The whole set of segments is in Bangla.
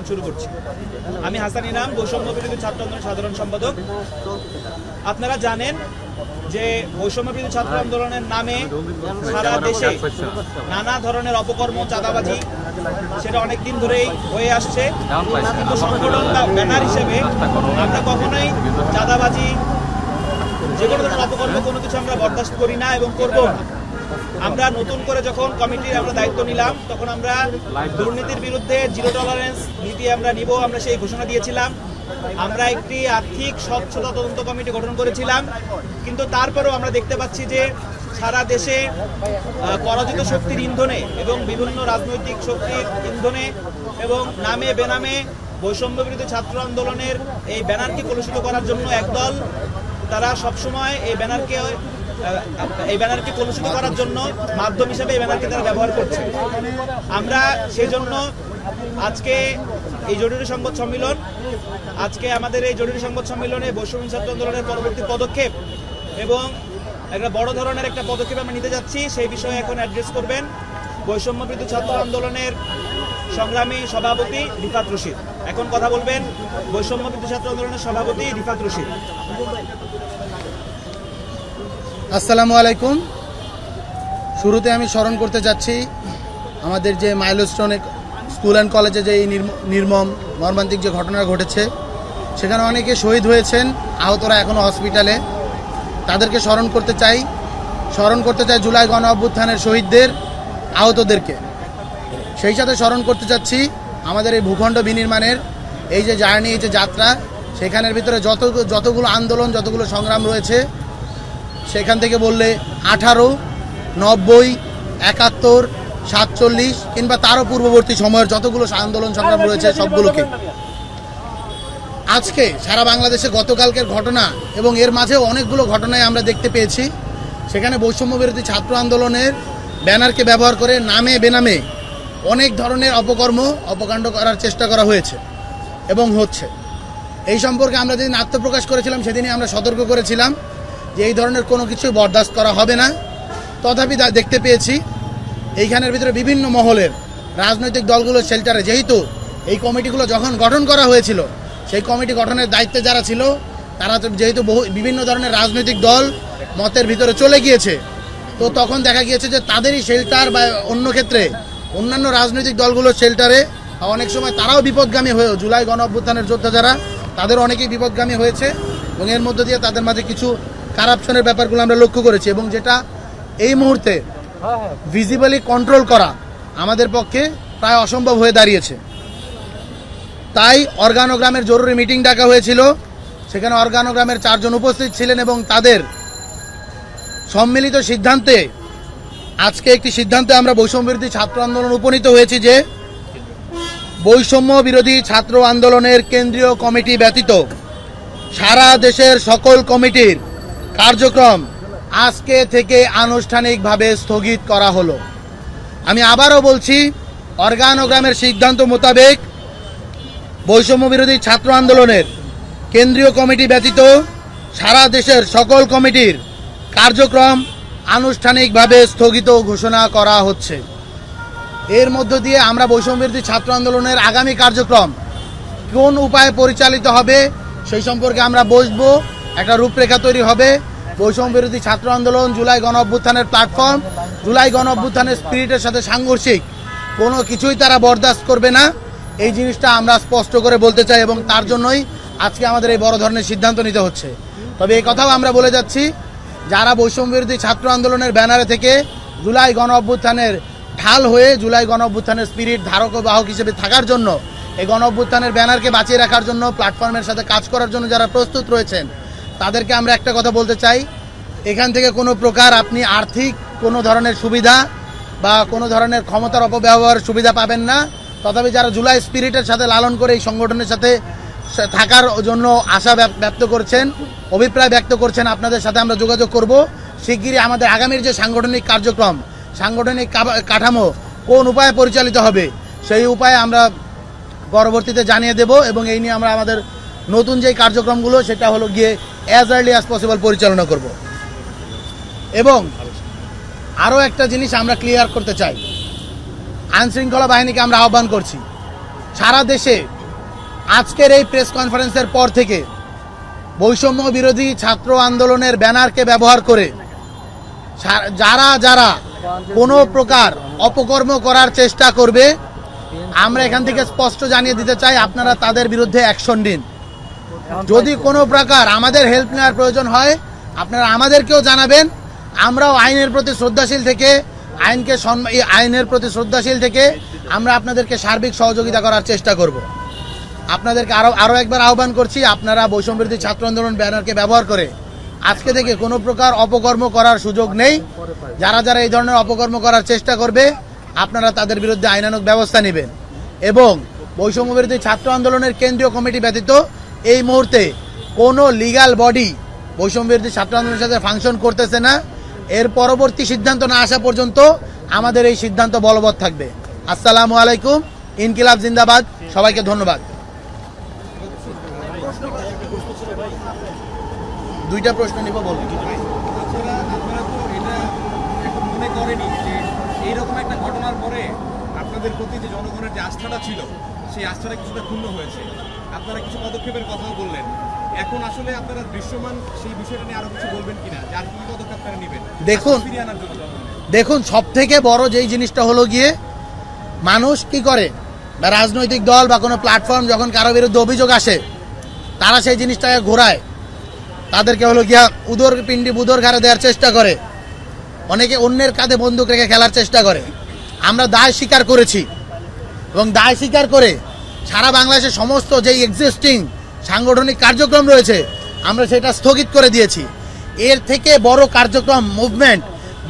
শুরু করছি। আমি হাসান ইনাম, বৈষম্য বিরোধী ছাত্র আন্দোলনের সাধারণ সম্পাদক। আপনারা জানেন যে বৈষম্য বিরোধী ছাত্র আন্দোলনের নামে সারা দেশে নানা ধরনের অপকর্ম, চাঁদাবাজি সেটা অনেকদিন ধরেই হয়ে আসছে। কিন্তু সংগঠন বা ব্যানার হিসেবে আমরা কখনোই চাঁদাবাজি, যে কোনো ধরনের অপকর্ম কোনো কিছু আমরা বরদাস্ত করি না এবং করব না। আমরা নতুন করে যখন কমিটির আমরা দায়িত্ব নিলাম তখন আমরা দুর্নীতির বিরুদ্ধে জিরো টলারেন্স নীতি আমরা নিব, আমরা সেই ঘোষণা দিয়েছিলাম। আমরা একটি আর্থিক স্বচ্ছতা তদন্ত কমিটি গঠন করেছিলাম। কিন্তু তারপরেও আমরা দেখতে পাচ্ছি যে সারা দেশে পরাজিত শক্তির ইন্ধনে এবং বিভিন্ন রাজনৈতিক শক্তির ইন্ধনে এবং নামে বেনামে বৈষম্য বিরোধী ছাত্র আন্দোলনের এই ব্যানারকে কলুষিত করার জন্য একদল তারা সবসময় এই ব্যানারকে কলুষিত করার জন্য মাধ্যম হিসেবে এই ব্যানারকে তারা ব্যবহার করছে। আমরা সেই জন্য আজকে এই জরুরি সংবাদ সম্মেলন, আমাদের এই জরুরি সংবাদ সম্মেলনে বৈষম্য ছাত্র আন্দোলনের পরবর্তী পদক্ষেপ এবং একটা বড় ধরনের একটা পদক্ষেপ আমরা নিতে যাচ্ছি, সেই বিষয়ে এখন অ্যাড্রেস করবেন বৈষম্য বিরোধী ছাত্র আন্দোলনের সংগ্রামী সভাপতি রিফাত রশিদ। এখন কথা বলবেন বৈষম্য বিরোধী ছাত্র আন্দোলনের সভাপতি রিফাত রশিদ। আসসালামু আলাইকুম। শুরুতে আমি স্মরণ করতে যাচ্ছি আমাদের যে মাইলস্টোন স্কুল অ্যান্ড কলেজে যে নির্মম মর্মান্তিক যে ঘটনা ঘটেছে, সেখানে অনেকে শহীদ হয়েছেন, আহতরা এখনও হসপিটালে। তাদেরকে স্মরণ করতে চাই জুলাই গণ অভ্যুত্থানের শহীদদের, আহতদেরকে। সেই সাথে স্মরণ করতে চাচ্ছি আমাদের এই ভূখণ্ড বিনির্মাণের এই যে জার্নি, এই যে যাত্রা, সেখানের ভিতরে যতগুলো আন্দোলন, যতগুলো সংগ্রাম রয়েছে, সেখান থেকে বললে 18, 90, 71, 47 কিংবা তারও পূর্ববর্তী সময়ের যতগুলো আন্দোলন সংগ্রাম রয়েছে সবগুলোকে আজকে সারা বাংলাদেশে গতকালকের ঘটনা এবং এর মাঝেও অনেকগুলো ঘটনায় আমরা দেখতে পেয়েছি। সেখানে বৈষম্য বিরোধী ছাত্র আন্দোলনের ব্যানারকে ব্যবহার করে নামে বেনামে অনেক ধরনের অপকাণ্ড করার চেষ্টা করা হয়েছে এবং হচ্ছে। এই সম্পর্কে আমরা যেদিন আত্মপ্রকাশ করেছিলাম সেদিনই আমরা সতর্ক করেছিলাম যে এই ধরনের কোনো কিছু বরদাস্ত করা হবে না। তথাপি দেখতে পেয়েছি এইখানের ভিতরে বিভিন্ন মহলের রাজনৈতিক দলগুলোর শেল্টারে, যেহেতু এই কমিটিগুলো যখন গঠন করা হয়েছিল, সেই কমিটি গঠনের দায়িত্বে যারা ছিল তারা যেহেতু বিভিন্ন ধরনের রাজনৈতিক দল মতের ভিতরে চলে গিয়েছে, তো তখন দেখা গিয়েছে যে তাদেরই শেল্টার বা অন্য ক্ষেত্রে অন্যান্য রাজনৈতিক দলগুলোর শেল্টারে অনেক সময় তারাও বিপদগামী হয়েও, জুলাই গণ অভ্যুত্থানের যোদ্ধা যারা, তাদের অনেকেই বিপদগামী হয়েছে এবং এর মধ্য দিয়ে তাদের মাঝে কিছু কারাপশনের ব্যাপারগুলো আমরা লক্ষ্য করেছি এবং যেটা এই মুহূর্তে ভিজিবলি কন্ট্রোল করা আমাদের পক্ষে প্রায় অসম্ভব হয়ে দাঁড়িয়েছে। তাই অর্গানোগ্রামের জরুরি মিটিং ডাকা হয়েছিল। সেখানে অর্গানোগ্রামের 4 জন উপস্থিত ছিলেন এবং তাদের সম্মিলিত সিদ্ধান্তে আজকে একটি সিদ্ধান্তে আমরা বৈষম্য বিরোধী ছাত্র আন্দোলন উপনীত হয়েছি যে বৈষম্য বিরোধী ছাত্র আন্দোলনের কেন্দ্রীয় কমিটি ব্যতীত সারা দেশের সকল কমিটির কার্যক্রম আজকে থেকে আনুষ্ঠানিকভাবে স্থগিত করা হলো। আমি আবারও বলছি, অর্গানোগ্রামের সিদ্ধান্ত মোতাবেক বৈষম্য বিরোধী ছাত্র আন্দোলনের কেন্দ্রীয় কমিটি ব্যতীত সারা দেশের সকল কমিটির কার্যক্রম আনুষ্ঠানিকভাবে স্থগিত ঘোষণা করা হচ্ছে। এর মধ্য দিয়ে আমরা বৈষম্য বিরোধী ছাত্র আন্দোলনের আগামী কার্যক্রম কোন উপায়ে পরিচালিত হবে সেই সম্পর্কে আমরা বসবো, একটা রূপরেখা তৈরি হবে। বৈষম্য বিরোধী ছাত্র আন্দোলন জুলাই গণ অভ্যুত্থানের প্ল্যাটফর্ম, জুলাই গণ অভ্যুত্থানের স্পিরিটের সাথে সাংঘর্ষিক কোনো কিছুই তারা বরদাস্ত করবে না, এই জিনিসটা আমরা স্পষ্ট করে বলতে চাই এবং তার জন্যই আজকে আমাদের এই বড় ধরনের সিদ্ধান্ত নিতে হচ্ছে। তবে এই কথাও আমরা বলে যাচ্ছি, যারা বৈষম্য বিরোধী ছাত্র আন্দোলনের ব্যানারে থেকে জুলাই গণ অভ্যুত্থানের ঢাল হয়ে জুলাই গণ অভ্যুত্থানের স্পিরিট ধারক ও বাহক হিসেবে থাকার জন্য, এই গণ অভ্যুত্থানের ব্যানারকে বাঁচিয়ে রাখার জন্য, প্ল্যাটফর্মের সাথে কাজ করার জন্য যারা প্রস্তুত রয়েছেন, তাদেরকে আমরা একটা কথা বলতে চাই, এখান থেকে কোনো প্রকার আপনি আর্থিক কোনো ধরনের সুবিধা বা কোনো ধরনের ক্ষমতার অপব্যবহার সুবিধা পাবেন না। তথাপি যারা জুলাই স্পিরিটের সাথে লালন করে এই সংগঠনের সাথে থাকার জন্য আশা ব্যক্ত করছেন, অভিপ্রায় ব্যক্ত করছেন, আপনাদের সাথে আমরা যোগাযোগ করব। শিগগিরই আমাদের আগামীর যে সাংগঠনিক কার্যক্রম, সাংগঠনিক কাঠামো কোন উপায়ে পরিচালিত হবে সেই উপায়ে আমরা পরবর্তীতে জানিয়ে দেব এবং এই নিয়ে আমরা আমাদের নতুন যে কার্যক্রমগুলো সেটা হলো গিয়ে অ্যাজ আর্লি অ্যাজ পসিবল পরিচালনা করব। এবং আরও একটা জিনিস আমরা ক্লিয়ার করতে চাই, আইনশৃঙ্খলা বাহিনীকে আমরা আহ্বান করছি, সারা দেশে আজকের এই প্রেস কনফারেন্সের পর থেকে বৈষম্য বিরোধী ছাত্র আন্দোলনের ব্যানারকে ব্যবহার করে যারা যারা কোনো প্রকার অপকর্ম করার চেষ্টা করবে, আমরা এখান থেকে স্পষ্ট জানিয়ে দিতে চাই, আপনারা তাদের বিরুদ্ধে অ্যাকশন নিন। যদি কোনো প্রকার আমাদের হেল্প নেওয়ার প্রয়োজন হয়, আপনারা আমাদেরকেও জানাবেন। আমরাও আইনের প্রতি শ্রদ্ধাশীল থেকে আইনের প্রতি শ্রদ্ধাশীল থেকে আমরা আপনাদেরকে সার্বিক সহযোগিতা করার চেষ্টা করব। আপনাদেরকে আরও একবার আহ্বান করছি, আপনারা বৈষম্য বিরোধী ছাত্র আন্দোলন ব্যানারকে ব্যবহার করে আজকে থেকে কোনো প্রকার অপকর্ম করার সুযোগ নেই। যারা যারা এই ধরনের অপকর্ম করার চেষ্টা করবে, আপনারা তাদের বিরুদ্ধে আইনানুগ ব্যবস্থা নেবেন। এবং বৈষম্য বিরোধী ছাত্র আন্দোলনের কেন্দ্রীয় কমিটি ব্যতীত এই মুহূর্তে কোনো লিগ্যাল বডি বৈষম্য বিরোধী ছাত্র আন্দোলনের সাথে ফাংশন করতেছে না। এর পরবর্তী সিদ্ধান্ত না আসা পর্যন্ত আমাদের এই সিদ্ধান্ত বলবৎ থাকবে। আসসালামু আলাইকুম, ইনকিলাব জিন্দাবাদ। সবাইকে ধন্যবাদ। দুইটা প্রশ্ন নিব, বলুন। আপনারা তো এটা এখন মনে করেনি যে এইরকম একটা ঘটনার পরে আপনাদের প্রতি যে জনগণের যে আস্থাটা ছিল, সেই আস্থাটা কিছুটা ক্ষুণ্ণ হয়েছে। আপনারা কিছু পদক্ষেপের কথাও বললেন। এখন আসলে আপনারা দৃশ্যমান সেই বিষয়টা নিয়ে আরো কিছু বলবেন কিনা, যে আর কি পদক্ষেপ আপনারা নেবেন ফিরিয়ে আনার জন্য? দেখুন, সব থেকে বড় যেই জিনিসটা হলো গিয়ে, মানুষ কি করে, বা রাজনৈতিক দল বা কোনো প্ল্যাটফর্ম যখন কারো বিরুদ্ধে অভিযোগ আসে, তারা সেই জিনিসটাকে ঘোরায়, তাদেরকে হলো গিয়া উদর পিণ্ডি বুদর ঘাড়ে দেওয়ার চেষ্টা করে, অনেকে অন্যের কাঁধে বন্দুক রেখে খেলার চেষ্টা করে। আমরা দায় স্বীকার করেছি এবং দায় স্বীকার করে সারা বাংলাদেশের সমস্ত যেই এক্সিস্টিং সাংগঠনিক কার্যক্রম রয়েছে, আমরা সেটা স্থগিত করে দিয়েছি। এর থেকে বড় কার্যক্রম মুভমেন্ট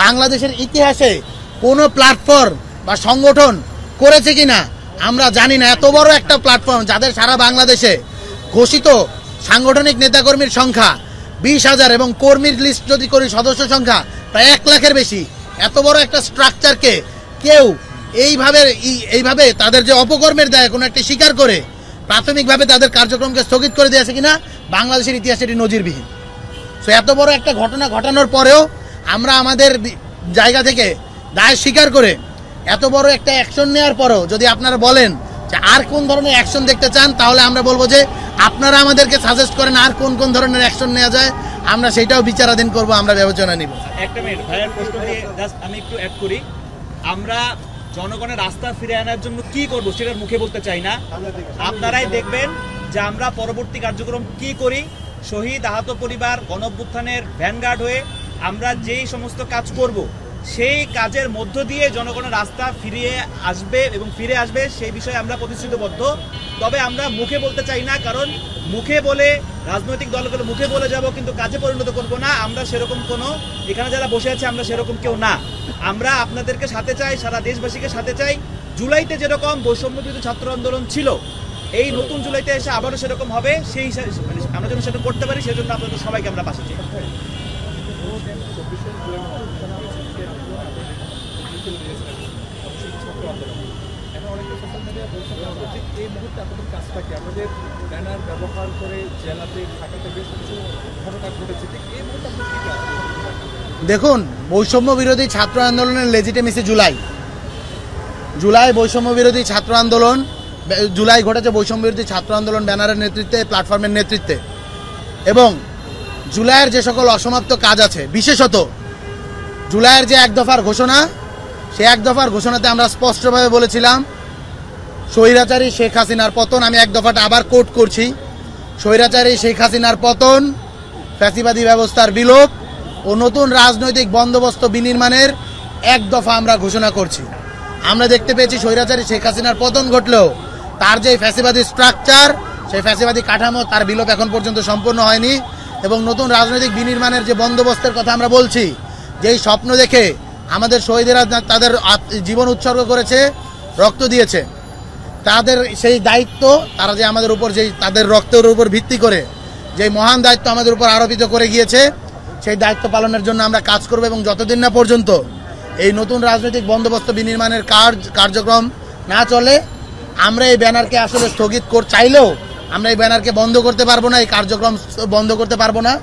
বাংলাদেশের ইতিহাসে কোনো প্ল্যাটফর্ম বা সংগঠন করেছে কিনা আমরা জানি না। এত বড় একটা প্ল্যাটফর্ম, যাদের সারা বাংলাদেশে ঘোষিত সাংগঠনিক নেতাকর্মীর সংখ্যা 20,000 এবং কর্মীর লিস্ট যদি করি সদস্য সংখ্যা প্রায় 1 লাখের বেশি, এত বড় একটা স্ট্রাকচারকে কেউ এইভাবে তাদের যে অপকর্মের দায় কোনো একটা স্বীকার করে প্রাথমিকভাবে তাদের কার্যক্রমকে স্থগিত করে দিয়েছে কিনা বাংলাদেশের ইতিহাসে এটি নজিরবিহীন। সো এত বড় একটা ঘটনা ঘটানোর পরেও আমরা আমাদের জায়গা থেকে দায় স্বীকার করে এত বড় একটা অ্যাকশন নেওয়ার পরেও যদি আপনারা বলেন যে আর কোন ধরনের অ্যাকশন দেখতে চান, তাহলে আমরা বলবো যে আপনারা আমাদেরকে সাজেস্ট করেন আর কোন কোন ধরনের অ্যাকশন নেওয়া যায়, আমরা সেটাও বিচারাধীন করব, আমরা বিবেচনা নিব। একটা মিনিট, ভাইয়ের প্রশ্ন দিয়ে জাস্ট আমি একটু অ্যাড করি। আমরা জনগণের রাস্তা ফিরে আনার জন্য কি করব সেটার মুখে বলতে চাই না, আপনারাই দেখবেন যে আমরা পরবর্তী কার্যক্রম কি করি। শহীদ আহত পরিবার গণঅভ্যুত্থানের ভ্যানগার্ড হয়ে আমরা যেই সমস্ত কাজ করব, সেই কাজের মধ্য দিয়ে জনগণের রাস্তা ফিরে আসবে সেই বিষয়ে আমরা প্রতিশ্রুতিবদ্ধ। তবে আমরা মুখে বলতে চাই না, কারণ মুখে বলে রাজনৈতিক দলগুলো মুখে বলে যাব কিন্তু কাজে পরিণত করব না। আমরা সেরকম কোনো, এখানে যারা বসে আছে আমরা সেরকম কেউ না। আমরা আপনাদেরকে সাথে চাই, সারা দেশবাসীকে সাথে চাই। জুলাইতে যেরকম বৈষম্য বিরোধী ছাত্র আন্দোলন ছিল, এই নতুন জুলাইতে এসে আবারও সেরকম হবে। সেই আমরা যেন সেটা করতে পারি, সেজন্য আপনাদের সবাইকে আমরা পাশে চাই। এই মুহূর্তে আপনাদের কাজটাকে আমাদের ব্যানার ব্যবহার করে জেলাতে ঢাকাতে বেশ কিছু ঘটনা ঘটেছে, এই মুহূর্তে আপনাদের কি কাজ? দেখুন, বৈষম্য বিরোধী ছাত্র আন্দোলনের লেজিটিমেসি জুলাই বৈষম্য বিরোধী ছাত্র আন্দোলন, জুলাই ঘটেছে বৈষম্য বিরোধী ছাত্র আন্দোলন ব্যানারের নেতৃত্বে, প্ল্যাটফর্মের নেতৃত্বে। এবং জুলাইয়ের যে সকল অসমাপ্ত কাজ আছে, বিশেষত জুলাইয়ের যে 1 দফার ঘোষণা, সেই 1 দফার ঘোষণাতে আমরা স্পষ্টভাবে বলেছিলাম স্বৈরাচারী শেখ হাসিনার পতন। আমি 1 দফাটা আবার কোট করছি, স্বৈরাচারী শেখ হাসিনার পতন, ফ্যাসিবাদী ব্যবস্থার বিলোপ ও নতুন রাজনৈতিক বন্দোবস্ত বিনির্মাণের 1 দফা আমরা ঘোষণা করছি। আমরা দেখতে পেয়েছি স্বৈরাচারী শেখ হাসিনার পতন ঘটলেও তার যে ফ্যাসিবাদী স্ট্রাকচার, সেই ফ্যাসিবাদী কাঠামো, তার বিলোপ এখন পর্যন্ত সম্পূর্ণ হয়নি। এবং নতুন রাজনৈতিক বিনির্মাণের যে বন্দোবস্তের কথা আমরা বলছি, যেই স্বপ্ন দেখে আমাদের শহীদেরা তাদের জীবন উৎসর্গ করেছে, রক্ত দিয়েছে, তাদের সেই দায়িত্ব, তারা যে আমাদের উপর যেই তাদের রক্তের উপর ভিত্তি করে যেই মহান দায়িত্ব আমাদের উপর আরোপিত করে গিয়েছে, সেই দায়িত্ব পালনের জন্য আমরা কাজ করব। এবং যতদিন না পর্যন্ত এই নতুন রাজনৈতিক বন্দোবস্ত বিনির্মাণের কার্যক্রম না চলে, আমরা এই ব্যানারকে আসলে স্থগিত চাইলেও আমরা এই ব্যানারকে বন্ধ করতে পারবো না, এই কার্যক্রম বন্ধ করতে পারবো না।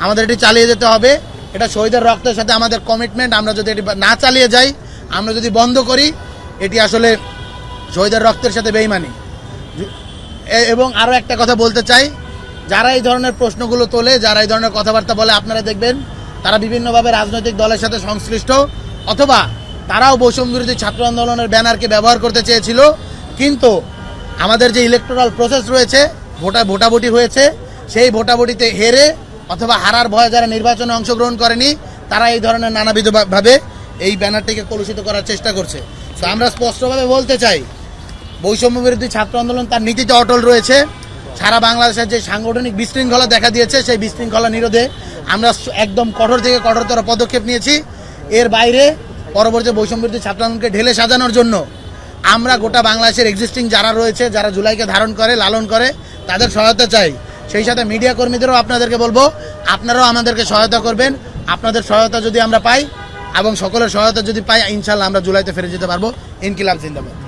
আমাদের এটি চালিয়ে যেতে হবে। এটা শহীদের রক্তের সাথে আমাদের কমিটমেন্ট। আমরা যদি এটি না চালিয়ে যাই, আমরা যদি বন্ধ করি, এটি আসলে শহীদের রক্তের সাথে বেইমানি। এবং আরও একটা কথা বলতে চাই, যারা এই ধরনের প্রশ্নগুলো তোলে, যারা এই ধরনের কথাবার্তা বলে, আপনারা দেখবেন তারা বিভিন্নভাবে রাজনৈতিক দলের সাথে সংশ্লিষ্ট, অথবা তারাও বৈষম্য বিরোধী ছাত্র আন্দোলনের ব্যানারকে ব্যবহার করতে চেয়েছিল। কিন্তু আমাদের যে ইলেকটোরাল প্রসেস রয়েছে, ভোটাভুটি হয়েছে, সেই ভোটাভুটিতে হেরে অথবা হারার ভয়ে যারা নির্বাচনে অংশগ্রহণ করেনি, তারা এই ধরনের নানাবিধভাবে এই ব্যানারটিকে কলুষিত করার চেষ্টা করছে। তো আমরা স্পষ্টভাবে বলতে চাই, বৈষম্য বিরোধী ছাত্র আন্দোলন তার নীতিতে অটল রয়েছে। সারা বাংলাদেশের যে সাংগঠনিক বিশৃঙ্খলা দেখা দিয়েছে, সেই বিশৃঙ্খলা নিরোধে আমরা একদম কঠোর থেকে কঠোরতর পদক্ষেপ নিয়েছি। এর বাইরে পরবর্তী বৈষম্য বিরোধী ছাত্র আন্দোলনকে ঢেলে সাজানোর জন্য আমরা গোটা বাংলাদেশের এক্সিস্টিং যারা রয়েছে, যারা জুলাইকে ধারণ করে, লালন করে, তাদের সহায়তা চাই। সেই সাথে মিডিয়া কর্মীদেরও আপনাদেরকে বলবো, আপনারাও আমাদেরকে সহায়তা করবেন। আপনাদের সহায়তা যদি আমরা পাই এবং সকলের সহায়তা যদি পাই, ইনশাল্লাহ আমরা জুলাইতে ফিরে যেতে পারবো। ইনকিলাব জিন্দাবাদ।